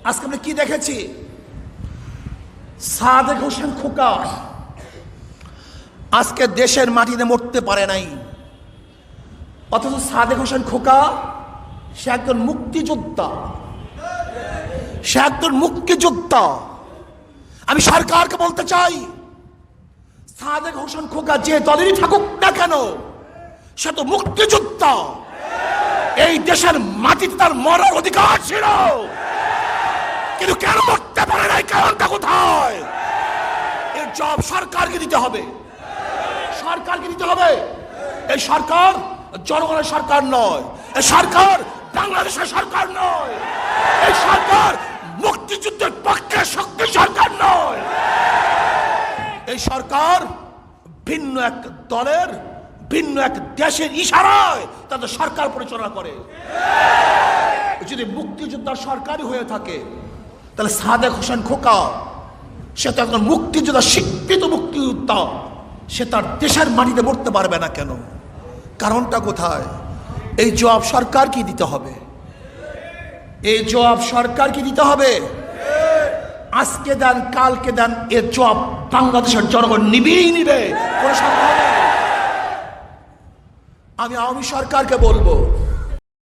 আজকে আমরা কি দেখেছি? সাদেক হোসেন খোকা আজকে দেশের মাটিতে মরতে পারে নাই, অথচ সাদেক হোসেন খোকা সে একজন মুক্তিযোদ্ধা, সে একজন মুক্তিযোদ্ধা। আমি সরকারকে বলতে চাই, সাদেক হোসেন খোকা যে দলেরই থাকুক না কেন, সে তো মুক্তিযোদ্ধা। এই দেশের মাটিতে তার মরার অধিকার ছিল, কিন্তু কেন মরতে পারে নাই? কারণটা কোথায়? এর জবাব সরকারকে দিতে হবে, সরকারকে দিতে হবে। এই সরকার জনগণের সরকার নয়, এই সরকার বাংলাদেশের সরকার নয়, এই সরকার মুক্তিযুদ্ধের পক্ষে শক্তি সরকার নয়। এই সরকার ভিন্ন এক দলের, ভিন্ন এক দেশের ইশারায় তাদের সরকার পরিচালনা করে। যদি মুক্তিযোদ্ধার সরকারই হয়ে থাকে, তাহলে সাদেক হোসেন খোকা সে তো একজন মুক্তিযোদ্ধা, স্বীকৃত মুক্তিযোদ্ধা, সে তার দেশের মাটিতে মরতে পারবে না কেন? কারণটা কোথায়? এই জবাব সরকারকে দিতে হবে, এই জবাব সরকারকে দিতে হবে। আজকে দেন, কালকে দেন, এর জবাব বাংলাদেশের জনগণ নিবেই নিবে, কোনো সন্দেহ নেই। আমি আওয়ামী সরকারকে বলবো,